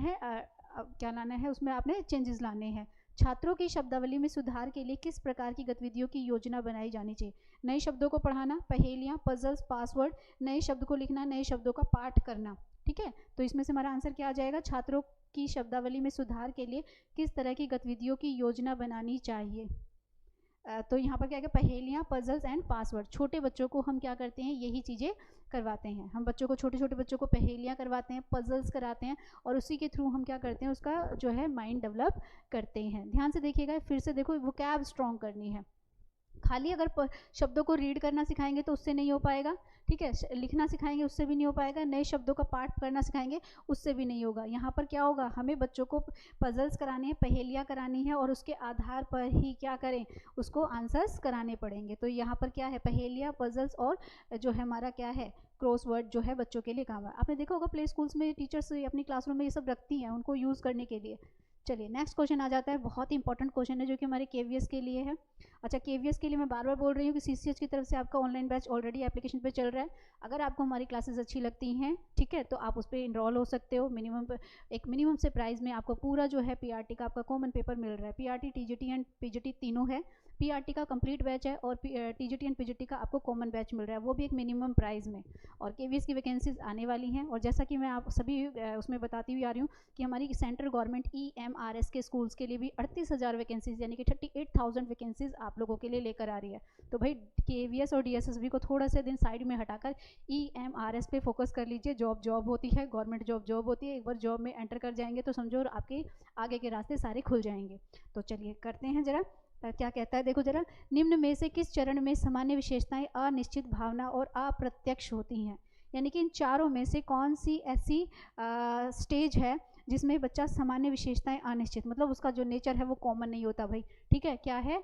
है, उसमें आपने चेंजेस लाने हैं। छात्रों की शब्दावली में सुधार के लिए किस प्रकार की गतिविधियों की योजना बनाई जानी चाहिए। नए शब्दों को पढ़ाना, पहेलियाँ, पजल्स, पासवर्ड, नए शब्द को लिखना, नए शब्दों का पाठ करना, ठीक है। तो इसमें से हमारा आंसर क्या आ जाएगा, छात्रों की शब्दावली में सुधार के लिए किस तरह की गतिविधियों की योजना बनानी चाहिए। तो यहाँ पर क्या है, पहेलियाँ, पजल्स एंड पासवर्ड। छोटे बच्चों को हम क्या करते हैं, यही चीज़ें करवाते हैं। हम बच्चों को, छोटे छोटे बच्चों को पहेलियाँ करवाते हैं, पजल्स कराते हैं, और उसी के थ्रू हम क्या करते हैं, उसका जो है माइंड डेवलप करते हैं। ध्यान से देखिएगा, फिर से देखो, वोकैब स्ट्रॉन्ग करनी है। खाली अगर शब्दों को रीड करना सिखाएंगे तो उससे नहीं हो पाएगा, ठीक है। लिखना सिखाएंगे उससे भी नहीं हो पाएगा, नए शब्दों का पाठ करना सिखाएंगे उससे भी नहीं होगा। यहाँ पर क्या होगा, हमें बच्चों को पजल्स करानी है, पहेलियाँ करानी है, और उसके आधार पर ही क्या करें, उसको आंसर्स कराने पड़ेंगे। तो यहाँ पर क्या है, पहेलियाँ, पजल्स और जो है हमारा क्या है, क्रॉसवर्ड जो है बच्चों के लिए काम है। आपने देखा होगा प्ले स्कूल्स में टीचर्स अपनी क्लासरूम में ये सब रखती हैं उनको यूज़ करने के लिए। चलिए नेक्स्ट क्वेश्चन आ जाता है, बहुत ही इंपॉर्टेंट क्वेश्चन है जो कि हमारे केवीएस के लिए है। अच्छा, केवीएस के लिए मैं बार बार बोल रही हूँ कि सीसीएच की तरफ से आपका ऑनलाइन बैच ऑलरेडी एप्लीकेशन पे चल रहा है। अगर आपको हमारी क्लासेस अच्छी लगती हैं, ठीक है, तो आप उस पर इनरोल हो सकते हो। मिनिमम से प्राइस में आपको पूरा जो है पीआरटी का आपका कॉमन पेपर मिल रहा है। पीआरटी, टीजीटी एंड पीजीटी तीनों है। पीआरटी का कंप्लीट बैच है और टीजीटी एंड पीजीटी का आपको कॉमन बैच मिल रहा है, वो भी एक मिनिमम प्राइस में। और केवीएस की वैकेंसीज आने वाली हैं, और जैसा कि मैं आप सभी उसमें बताती हुई आ रही हूँ कि हमारी सेंट्रल गवर्नमेंट EMRS के स्कूल्स के लिए भी 38,000 वैकेंसीज यानी कि 38,000 वैकेंसीज आप लोगों के लिए लेकर आ रही है। तो भाई केवीएस और डीएसएसबी को थोड़ा सा दिन साइड में हटाकर EMRS पे फोकस कर लीजिए। जॉब होती है, गवर्नमेंट जॉब होती है। एक बार जॉब में एंटर कर जाएंगे तो समझो आपके आगे के रास्ते सारे खुल जाएंगे। तो चलिए करते हैं जरा, क्या कहता है, देखो जरा। निम्न में से किस चरण में सामान्य विशेषताएं अनिश्चित भावना और अप्रत्यक्ष होती हैं? यानी कि इन चारों में से कौन सी ऐसी स्टेज है जिसमें बच्चा सामान्य विशेषताएं अनिश्चित, मतलब उसका जो नेचर है वो कॉमन नहीं होता भाई, ठीक है। क्या है,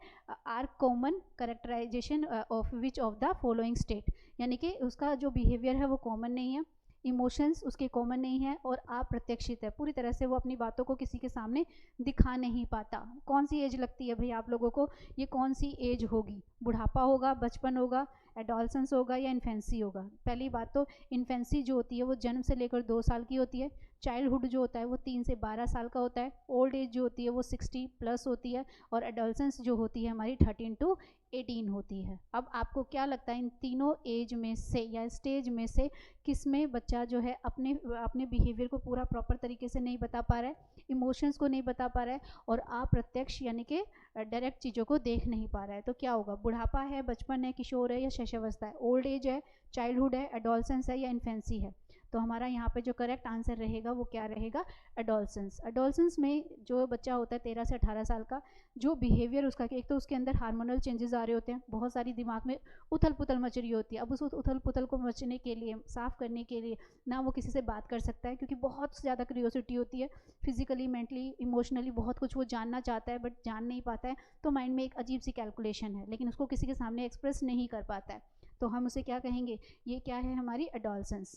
are common characterization of which of the following state, यानी कि उसका जो बिहेवियर है वो कॉमन नहीं है, इमोशंस उसके कॉमन नहीं है, और अप्रत्यक्षित है, पूरी तरह से वो अपनी बातों को किसी के सामने दिखा नहीं पाता। कौन सी एज लगती है भाई आप लोगों को, ये कौन सी एज होगी? बुढ़ापा होगा, बचपन होगा, एडोलसेंस होगा, या इन्फेंसी होगा? पहली बात तो इन्फेंसी जो होती है वो जन्म से लेकर 2 साल की होती है। चाइल्डहुड जो होता है वो 3 से 12 साल का होता है। ओल्ड एज जो होती है वो 60+ होती है, और एडोलसेंस जो होती है हमारी 13 to 18 होती है। अब आपको क्या लगता है, इन तीनों एज में से या स्टेज में से किस में बच्चा जो है अपने अपने बिहेवियर को पूरा प्रॉपर तरीके से नहीं बता पा रहा है, इमोशंस को नहीं बता पा रहा है, और अप्रत्यक्ष यानी कि डायरेक्ट चीज़ों को देख नहीं पा रहा है? तो क्या होगा, बुढ़ापा है, बचपन है, किशोर है, या शैशवावस्था है, ओल्ड एज है, चाइल्डहुड है, एडोलसेंस है, या इन्फेंसी है? तो हमारा यहाँ पे जो करेक्ट आंसर रहेगा वो क्या रहेगा, एडोलसेंस। एडोलसेंस में जो बच्चा होता है 13 से 18 साल का, जो बिहेवियर उसका, एक तो उसके अंदर हार्मोनल चेंजेस आ रहे होते हैं, बहुत सारी दिमाग में उथल पुथल मच रही होती है। अब उस उथल पुथल को मचने के लिए, साफ़ करने के लिए ना वो किसी से बात कर सकता है, क्योंकि बहुत ज़्यादा क्यूरियोसिटी होती है, फिजिकली, मेंटली, इमोशनली बहुत कुछ वो जानना चाहता है बट जान नहीं पाता है। तो माइंड में एक अजीब सी कैलकुलेशन है, लेकिन उसको किसी के सामने एक्सप्रेस नहीं कर पाता है। तो हम उसे क्या कहेंगे, ये क्या है, हमारी एडोलसेंस।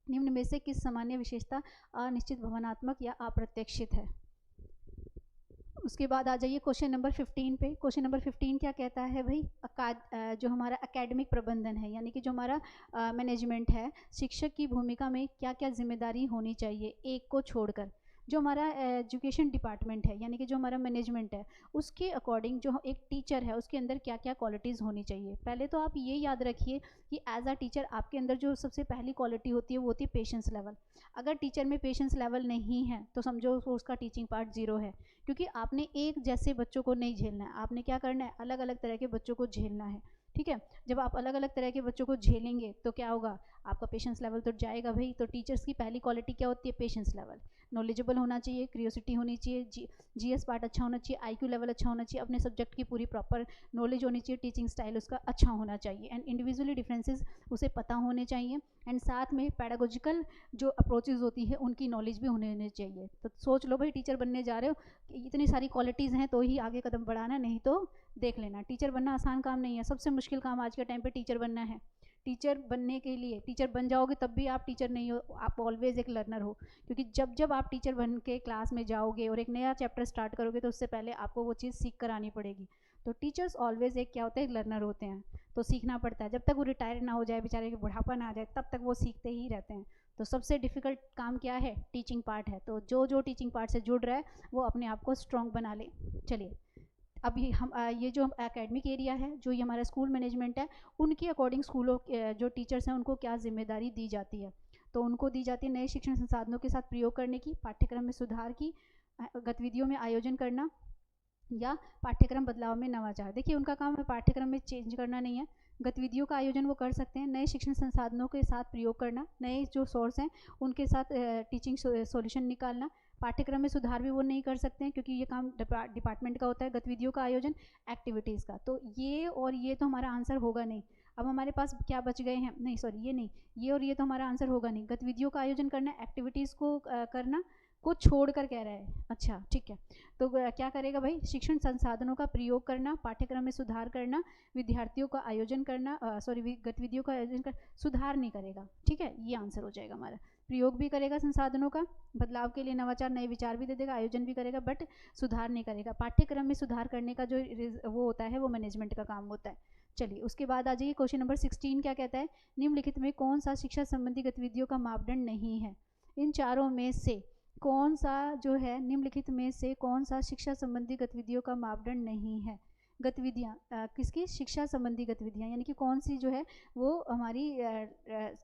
निम्न में से किस सामान्य विशेषता अनिश्चित भावनात्मक या अप्रत्याशित है? उसके बाद आ जाइए क्वेश्चन नंबर 15 पे। क्वेश्चन नंबर 15 क्या कहता है भाई, जो हमारा एकेडमिक प्रबंधन है, यानी कि जो हमारा मैनेजमेंट है, शिक्षक की भूमिका में क्या क्या जिम्मेदारी होनी चाहिए एक को छोड़कर? जो हमारा एजुकेशन डिपार्टमेंट है, यानी कि जो हमारा मैनेजमेंट है, उसके अकॉर्डिंग जो एक टीचर है उसके अंदर क्या क्या क्वालिटीज़ होनी चाहिए? पहले तो आप ये याद रखिए कि एज अ टीचर आपके अंदर जो सबसे पहली क्वालिटी होती है वो होती है पेशेंस लेवल। अगर टीचर में पेशेंस लेवल नहीं है तो समझो उसका टीचिंग पार्ट ज़ीरो है, क्योंकि आपने एक जैसे बच्चों को नहीं झेलना है, आपने क्या करना है, अलग अलग तरह के बच्चों को झेलना है, ठीक है। जब आप अलग अलग तरह के बच्चों को झेलेंगे तो क्या होगा, आपका पेशेंस लेवल तो जाएगा भाई। तो टीचर्स की पहली क्वालिटी क्या होती है, पेशेंस लेवल। नॉलेजेबल होना चाहिए, क्रियोसिटी होनी चाहिए, जीएस पार्ट अच्छा होना चाहिए, आईक्यू लेवल अच्छा होना चाहिए, अपने सब्जेक्ट की पूरी प्रॉपर नॉलेज होनी चाहिए, टीचिंग स्टाइल उसका अच्छा होना चाहिए, एंड इंडिविजुअली डिफरेंसेस उसे पता होने चाहिए, एंड साथ में पैडागोजिकल जो अप्रोचेज होती है उनकी नॉलेज भी होने चाहिए। तो सोच लो भाई, टीचर बनने जा रहे हो, इतनी सारी क्वालिटीज़ हैं तो ही आगे कदम बढ़ाना, नहीं तो देख लेना। टीचर बनना आसान काम नहीं है, सबसे मुश्किल काम आज के टाइम पे टीचर बनना है। टीचर बनने के लिए, टीचर बन जाओगे तब भी आप टीचर नहीं हो, आप ऑलवेज एक लर्नर हो, क्योंकि जब जब आप टीचर बन के क्लास में जाओगे और एक नया चैप्टर स्टार्ट करोगे तो उससे पहले आपको वो चीज़ सीख कर आनी पड़ेगी। तो टीचर्स ऑलवेज एक क्या होते हैं, लर्नर होते हैं, तो सीखना पड़ता है। जब तक वो रिटायर ना हो जाए, बेचारे के बुढ़ापा ना आ जाए, तब तक वो सीखते ही रहते हैं। तो सबसे डिफ़िकल्ट काम क्या है, टीचिंग पार्ट है। तो जो जो टीचिंग पार्ट से जुड़ रहा है वो अपने आप को स्ट्रॉन्ग बना ले। चलिए, अभी हम ये जो एकेडमिक एरिया है, जो ये हमारा स्कूल मैनेजमेंट है, उनके अकॉर्डिंग स्कूलों जो टीचर्स हैं उनको क्या जिम्मेदारी दी जाती है? तो उनको दी जाती है नए शिक्षण संसाधनों के साथ प्रयोग करने की, पाठ्यक्रम में सुधार की, गतिविधियों में आयोजन करना, या पाठ्यक्रम बदलाव में नवाचार। देखिए उनका काम है पाठ्यक्रम में चेंज करना नहीं है, गतिविधियों का आयोजन वो कर सकते हैं, नए शिक्षण संसाधनों के साथ प्रयोग करना, नए जो सोर्स हैं उनके साथ टीचिंग सॉल्यूशन निकालना। पाठ्यक्रम में सुधार भी वो नहीं कर सकते हैं क्योंकि ये काम डिपार्टमेंट का होता है, गतिविधियों का आयोजन, एक्टिविटीज़ का। तो ये और ये तो हमारा आंसर होगा नहीं। अब हमारे पास क्या बच गए हैं, नहीं सॉरी ये नहीं, ये और ये तो हमारा आंसर होगा नहीं। गतिविधियों का आयोजन करना, एक्टिविटीज़ को करना को छोड़कर कह रहा है। अच्छा ठीक है, तो क्या करेगा भाई, शिक्षण संसाधनों का प्रयोग करना, पाठ्यक्रम में सुधार करना, विद्यार्थियों का आयोजन करना, गतिविधियों का आयोजन कर, सुधार नहीं करेगा। ठीक है, ये आंसर हो जाएगा हमारा। प्रयोग भी करेगा संसाधनों का, बदलाव के लिए नवाचार, नए विचार भी दे देगा, आयोजन भी करेगा, बट सुधार नहीं करेगा। पाठ्यक्रम में सुधार करने का जो वो होता है वो मैनेजमेंट का काम होता है। चलिए उसके बाद आ जाइए क्वेश्चन नंबर 16 क्या कहता है, निम्नलिखित में कौन सा शिक्षा संबंधी गतिविधियों का मापदंड नहीं है। इन चारों में से कौन सा जो है, निम्नलिखित में से कौन सा शिक्षा संबंधी गतिविधियों का मापदंड नहीं है। गतिविधियाँ किसकी, शिक्षा संबंधी गतिविधियाँ, यानी कि कौन सी जो है वो हमारी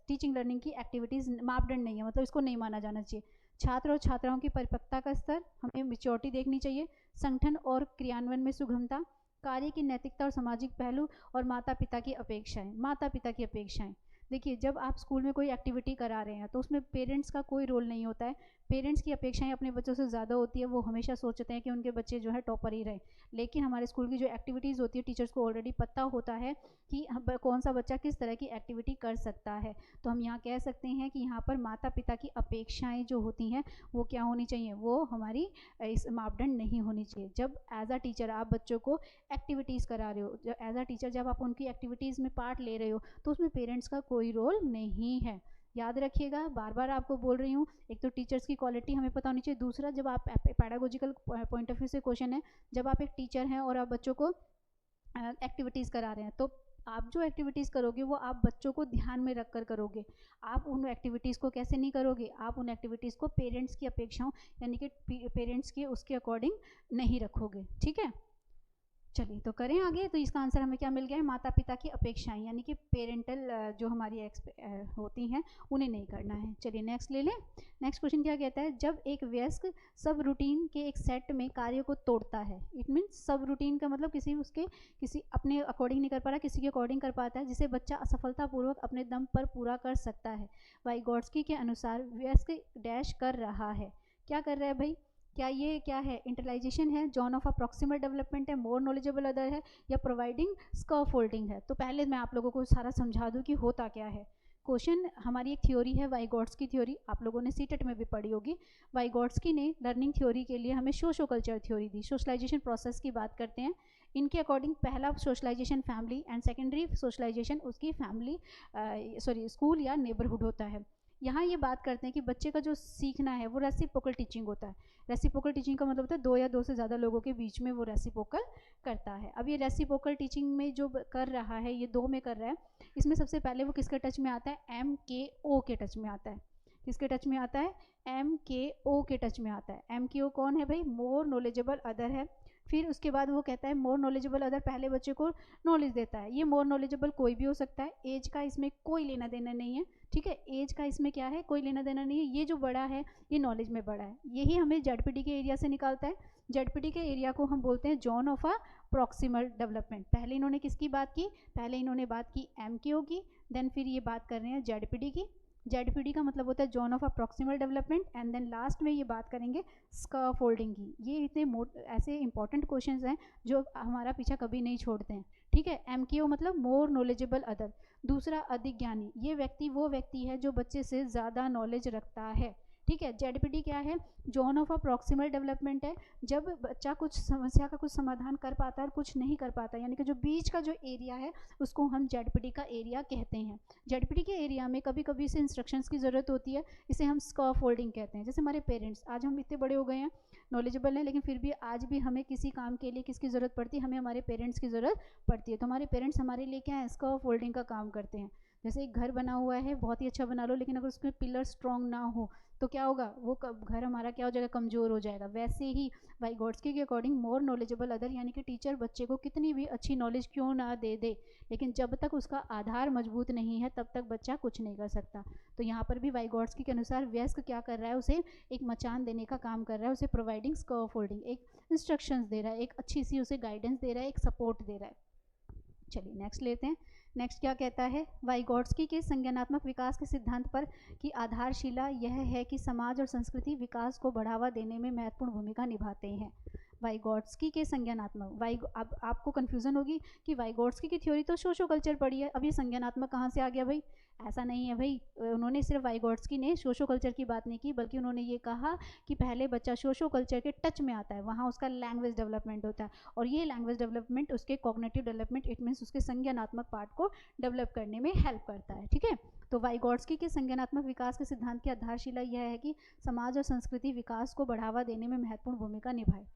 टीचिंग लर्निंग की एक्टिविटीज़ मापदंड नहीं है, मतलब इसको नहीं माना जाना चाहिए। छात्र और छात्राओं की परिपक्वता का स्तर, हमें मैच्योरिटी देखनी चाहिए, संगठन और क्रियान्वयन में सुगमता, कार्य की नैतिकता और सामाजिक पहलू, और माता पिता की अपेक्षाएं। माता पिता की अपेक्षाएं, देखिए जब आप स्कूल में कोई एक्टिविटी करा रहे हैं तो उसमें पेरेंट्स का कोई रोल नहीं होता है। पेरेंट्स की अपेक्षाएं अपने बच्चों से ज़्यादा होती है, वो हमेशा सोचते हैं कि उनके बच्चे जो है टॉपर ही रहे। लेकिन हमारे स्कूल की जो एक्टिविटीज़ होती है, टीचर्स को ऑलरेडी पता होता है कि कौन सा बच्चा किस तरह की एक्टिविटी कर सकता है। तो हम यहाँ कह सकते हैं कि यहाँ पर माता पिता की अपेक्षाएँ जो होती हैं वो क्या होनी चाहिए, वो हमारी इस मापदंड नहीं होनी चाहिए। जब एज अ टीचर आप बच्चों को एक्टिविटीज़ करा रहे हो, जब एज अ टीचर जब आप उनकी एक्टिविटीज़ में पार्ट ले रहे हो तो उसमें पेरेंट्स का कोई रोल नहीं है। याद रखिएगा, बार बार आपको बोल रही हूँ, एक तो टीचर्स की क्वालिटी हमें पता होनी चाहिए, दूसरा जब आप पैडागोजिकल पॉइंट ऑफ व्यू से क्वेश्चन है, जब आप एक टीचर हैं और आप बच्चों को एक्टिविटीज़ करा रहे हैं तो आप जो एक्टिविटीज़ करोगे वो आप बच्चों को ध्यान में रख कर करोगे। आप उन एक्टिविटीज़ को कैसे नहीं करोगे, आप उन एक्टिविटीज़ को पेरेंट्स की अपेक्षाओं यानी कि पेरेंट्स के उसके अकॉर्डिंग नहीं रखोगे। ठीक है, चलिए तो करें आगे। तो इसका आंसर हमें क्या मिल गया है, माता पिता की अपेक्षाएं, यानी कि पेरेंटल जो हमारी होती हैं उन्हें नहीं करना है। चलिए नेक्स्ट ले लें। नेक्स्ट क्वेश्चन क्या कहता है, जब एक वयस्क सब रूटीन के एक सेट में कार्य को तोड़ता है, इट मीन्स सब रूटीन का मतलब किसी अपने अकॉर्डिंग नहीं कर पा रहा, किसी के अकॉर्डिंग कर पाता है, जिसे बच्चा असफलतापूर्वक अपने दम पर पूरा कर सकता है। वाइगोट्स्की के अनुसार वयस्क डैश कर रहा है, क्या कर रहा है भाई, क्या ये क्या है, इंटरलाइजेशन है, John of a proximal development है, मोर नॉलेजेबल अदर है, या प्रोवाइडिंग स्कैफोल्डिंग है। तो पहले मैं आप लोगों को सारा समझा दूं कि होता क्या है। क्वेश्चन हमारी एक थ्योरी है वाइगोट्स्की थ्योरी, आप लोगों ने सीटेट में भी पढ़ी होगी। वाइगोट्स्की ने लर्निंग थ्योरी के लिए हमें सोशो कल्चर थ्योरी दी। सोशलाइजेशन प्रोसेस की बात करते हैं, इनके अकॉर्डिंग पहला socialization family and secondary socialization उसकी फैमिली स्कूल या नेबरहुड होता है। यहाँ ये बात करते हैं कि बच्चे का जो सीखना है वो रेसिप्रोकल टीचिंग होता है। रेसिप्रोकल टीचिंग का मतलब होता है दो या दो से ज़्यादा लोगों के बीच में वो रेसिप्रोकल करता है। अब ये रेसिप्रोकल टीचिंग में जो कर रहा है, ये दो में कर रहा है, इसमें सबसे पहले वो किसके टच में आता है, MKO के टच में आता है। किसके टच में आता है, MKO के टच में आता है। MKO कौन है भाई, मोर नॉलेजेबल अदर है। फिर उसके बाद वो कहता है मोर नॉलेजेबल अदर पहले बच्चे को नॉलेज देता है। ये मोर नॉलेजेबल कोई भी हो सकता है, एज का इसमें कोई लेना देना नहीं है। ठीक है, एज का इसमें क्या है, कोई लेना देना नहीं है। ये जो बड़ा है ये नॉलेज में बड़ा है, यही हमें जेडपीटी के एरिया से निकालता है। जेडपीटी के एरिया को हम बोलते हैं zone of a proximal development. पहले इन्होंने किसकी बात की, पहले इन्होंने बात की MKO की, देन फिर ये बात कर रहे हैं जेडपीटी की। जेडपीटी का मतलब होता है zone of approximal development, and then last में ये बात करेंगे स्कैफोल्डिंग की। ये इतने ऐसे इंपॉर्टेंट क्वेश्चंस हैं जो हमारा पीछा कभी नहीं छोड़ते हैं। ठीक है, MKO मतलब मोर नॉलेजेबल अदर, दूसरा अधिक ज्ञानी, ये व्यक्ति वो व्यक्ति है जो बच्चे से ज़्यादा नॉलेज रखता है। ठीक है, जेडपीटी क्या है, zone of a proximal development है, जब बच्चा कुछ समस्या का कुछ समाधान कर पाता है और कुछ नहीं कर पाता, यानी कि जो बीच का जो एरिया है उसको हम जेडपीटी का एरिया कहते हैं। जेडपीटी के एरिया में कभी कभी से इंस्ट्रक्शंस की ज़रूरत होती है, इसे हम स्कैफोल्डिंग कहते हैं। जैसे हमारे पेरेंट्स, आज हम इतने बड़े हो गए हैं, नॉलेजेबल हैं, लेकिन फिर भी आज भी हमें किसी काम के लिए किसकी ज़रूरत पड़ती है, हमें हमारे पेरेंट्स की ज़रूरत पड़ती है। तो हमारे पेरेंट्स हमारे लिए क्या है, स्कैफोल्डिंग का काम करते हैं। जैसे एक घर बना हुआ है, बहुत ही अच्छा बना लो, लेकिन अगर उसमें पिलर स्ट्रॉन्ग ना हो तो क्या होगा, वो घर हमारा क्या हो जाएगा, कमज़ोर हो जाएगा। वैसे ही वाइगोट्स्की के अकॉर्डिंग मोर नॉलेजेबल अदर, यानी कि टीचर बच्चे को कितनी भी अच्छी नॉलेज क्यों ना दे दे, लेकिन जब तक उसका आधार मजबूत नहीं है तब तक बच्चा कुछ नहीं कर सकता। तो यहाँ पर भी वाइगोट्स्की के अनुसार वयस्क क्या कर रहा है, उसे एक मचान देने का काम कर रहा है, उसे प्रोवाइडिंग स्कैफोल्डिंग, एक इंस्ट्रक्शंस दे रहा है, एक अच्छी सी उसे गाइडेंस दे रहा है, एक सपोर्ट दे रहा है। चलिए नेक्स्ट लेते हैं। नेक्स्ट क्या कहता है, वाइगोट्स्की के संज्ञानात्मक विकास के सिद्धांत पर की आधारशिला यह है कि समाज और संस्कृति विकास को बढ़ावा देने में महत्वपूर्ण भूमिका निभाते हैं। वाइगोट्स्की के संज्ञानात्मक, अब आपको कन्फ्यूज़न होगी कि वाइगोट्स्की की थ्योरी तो सोशो कल्चर पढ़ी है, अब ये संज्ञानात्मक कहाँ से आ गया भाई। ऐसा नहीं है भाई, उन्होंने सिर्फ वाइगोट्स्की ने सोशो कल्चर की बात नहीं की, बल्कि उन्होंने ये कहा कि पहले बच्चा सोशो कल्चर के टच में आता है, वहाँ उसका लैंग्वेज डेवलपमेंट होता है, और ये लैंग्वेज डेवलपमेंट उसके कॉग्निटिव डेवलपमेंट, इट मीन्स उसके संज्ञानात्मक पार्ट को डेवलप करने में हेल्प करता है। ठीक है, तो वाइगोट्स्की के संज्ञानात्मक विकास के सिद्धांत की आधारशिला यह है कि समाज और संस्कृति विकास को बढ़ावा देने में महत्वपूर्ण भूमिका निभाए।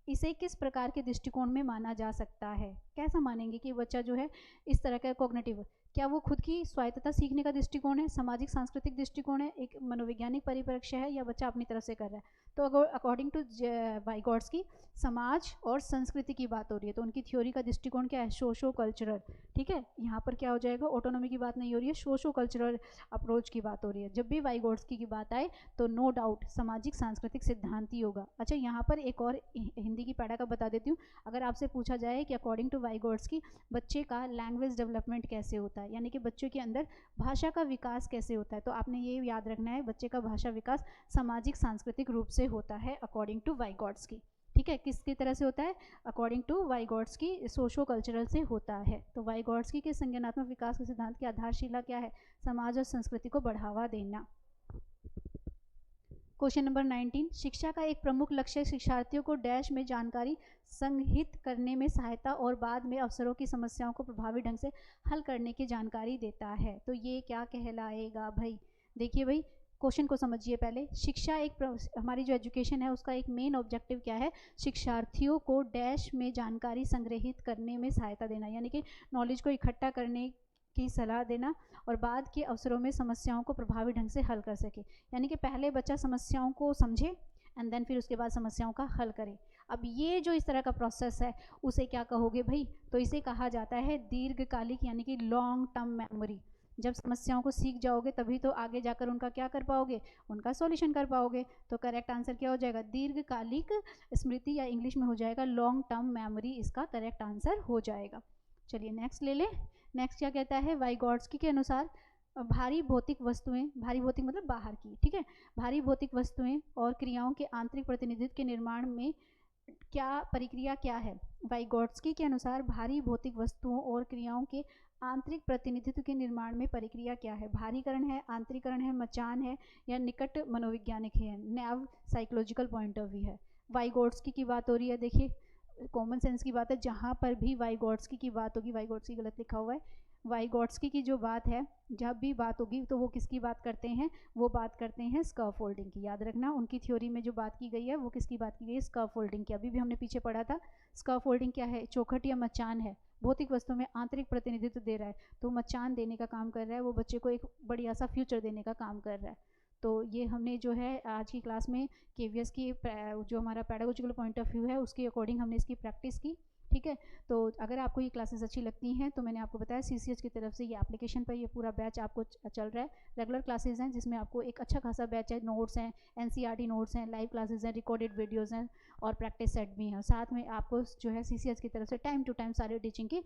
इसे किस प्रकार के दृष्टिकोण में माना जा सकता है, कैसा मानेंगे कि बच्चा जो है इस तरह का कॉग्निटिव, क्या वो खुद की स्वायत्तता सीखने का दृष्टिकोण है, सामाजिक सांस्कृतिक दृष्टिकोण है, एक मनोवैज्ञानिक परिप्रेक्ष्य है, या बच्चा अपनी तरफ से कर रहा है। तो अकॉर्डिंग टू वाइगोट्स्की समाज और संस्कृति की बात हो रही है, तो उनकी थ्योरी का दृष्टिकोण क्या है, सोशो कल्चरल। ठीक है, यहाँ पर क्या हो जाएगा, ऑटोनॉमी की बात नहीं हो रही है, सोशो कल्चरल अप्रोच की बात हो रही है। जब भी वाइगोट्स्की की बात आए तो नो डाउट सामाजिक सांस्कृतिक सिद्धांत ही होगा। अच्छा, यहाँ पर एक और हिंदी की पैड़ा का बता देती हूँ। अगर आपसे पूछा जाए कि अकॉर्डिंग टू वाइगोट्स्की बच्चे का लैंग्वेज डेवलपमेंट कैसे होता है, यानी कि बच्चों के अंदर भाषा का विकास कैसे होता है, तो आपने ये याद रखना है, बच्चे का भाषा विकास सामाजिक सांस्कृतिक रूप से होता है अकॉर्डिंग टू वाइगोट्स्की। ठीक है, किसकी तरह से होता है, अकॉर्डिंग टू वाइगोट्स्की सोशो कल्चरल से होता है। तो वाइगोट्स्की के संज्ञानात्मक विकास के सिद्धांत की आधारशिला क्या है, समाज और संस्कृति को बढ़ावा देना। क्वेश्चन नंबर 19, शिक्षा का एक प्रमुख लक्ष्य शिक्षार्थियों को डैश में जानकारी संग्रहित करने में सहायता और बाद में अवसरों की समस्याओं को प्रभावी ढंग से हल करने की जानकारी देता है। तो ये क्या कहलाएगा भाई, देखिए भाई क्वेश्चन को समझिए पहले। शिक्षा एक हमारी जो एजुकेशन है उसका एक मेन ऑब्जेक्टिव क्या है, शिक्षार्थियों को डैश में जानकारी संग्रहित करने में सहायता देना, यानी कि नॉलेज को इकट्ठा करने की सलाह देना और बाद के अवसरों में समस्याओं को प्रभावी ढंग से हल कर सके। यानी कि पहले बच्चा समस्याओं को समझे एंड देन फिर उसके बाद समस्याओं का हल करे। अब ये जो इस तरह का प्रोसेस है उसे क्या कहोगे भाई, तो इसे कहा जाता है दीर्घकालिक यानी कि लॉन्ग टर्म मेमोरी। जब समस्याओं को सीख जाओगे तभी तो आगे जाकर उनका क्या कर पाओगे, उनका सॉल्यूशन कर पाओगे। तो करेक्ट आंसर क्या हो जाएगा, दीर्घकालिक स्मृति, या इंग्लिश में हो जाएगा लॉन्ग टर्म मेमोरी, इसका करेक्ट आंसर हो जाएगा। चलिए नेक्स्ट ले लें। नेक्स्ट क्या कहता है, वाइगोट्स्की के अनुसार भारी भौतिक वस्तुएं, भारी भौतिक मतलब बाहर की, ठीक है, भारी भौतिक वस्तुएं और क्रियाओं के आंतरिक प्रतिनिधित्व के निर्माण में क्या प्रक्रिया क्या है। वाइगोट्स्की के अनुसार भारी भौतिक वस्तुओं और क्रियाओं के आंतरिक प्रतिनिधित्व के निर्माण में प्रक्रिया क्या है, भारीकरण है, आंतरिकरण है, मचान है, या निकट मनोवैज्ञानिक है, नैव साइकोलॉजिकल पॉइंट ऑफ व्यू है। वाइगोट्स्की की बात हो रही है, देखिए कॉमन सेंस की बात है, जहाँ पर भी वाइगोट्स्की की बात होगी, वाइगोट्स्की गलत लिखा हुआ है, वाइगोट्स्की की जो बात है जब भी बात होगी तो वो किसकी बात करते हैं, वो बात करते हैं स्कैफोल्डिंग की। याद रखना उनकी थ्योरी में जो बात की गई है वो किसकी बात की गई है, स्कैफोल्डिंग की। अभी भी हमने पीछे पढ़ा था, स्कैफोल्डिंग क्या है, चौखट या मचान है, भौतिक वस्तु में आंतरिक प्रतिनिधित्व दे रहा है, तो मचान देने का काम कर रहा है, वो बच्चे को एक बढ़िया सा फ्यूचर देने का काम कर रहा है। तो ये हमने जो है आज की क्लास में केवीएस की जो हमारा पैडागोजिकल पॉइंट ऑफ व्यू है उसके अकॉर्डिंग हमने इसकी प्रैक्टिस की। ठीक है, तो अगर आपको ये क्लासेस अच्छी लगती हैं तो मैंने आपको बताया सीसीएच की तरफ से ये एप्लीकेशन पर ये पूरा बैच आपको चल रहा है, रेगुलर क्लासेस हैं जिसमें आपको एक अच्छा खासा बैच है, नोट्स हैं, एनसीईआरटी नोट्स हैं, लाइव क्लासेस हैं, रिकॉर्डेड वीडियोज़ हैं और प्रैक्टिस सेट भी हैं। साथ में आपको जो है सीसीएच की तरफ से टाइम टू टाइम सारी टीचिंग की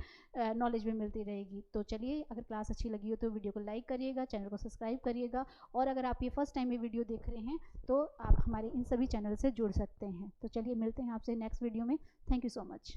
नॉलेज भी मिलती रहेगी। तो चलिए, अगर क्लास अच्छी लगी हो तो वीडियो को लाइक करिएगा, चैनल को सब्सक्राइब करिएगा, और अगर आप ये फर्स्ट टाइम ये वीडियो देख रहे हैं तो आप हमारे इन सभी चैनल से जुड़ सकते हैं। तो चलिए मिलते हैं आपसे नेक्स्ट वीडियो में। Thank you so much.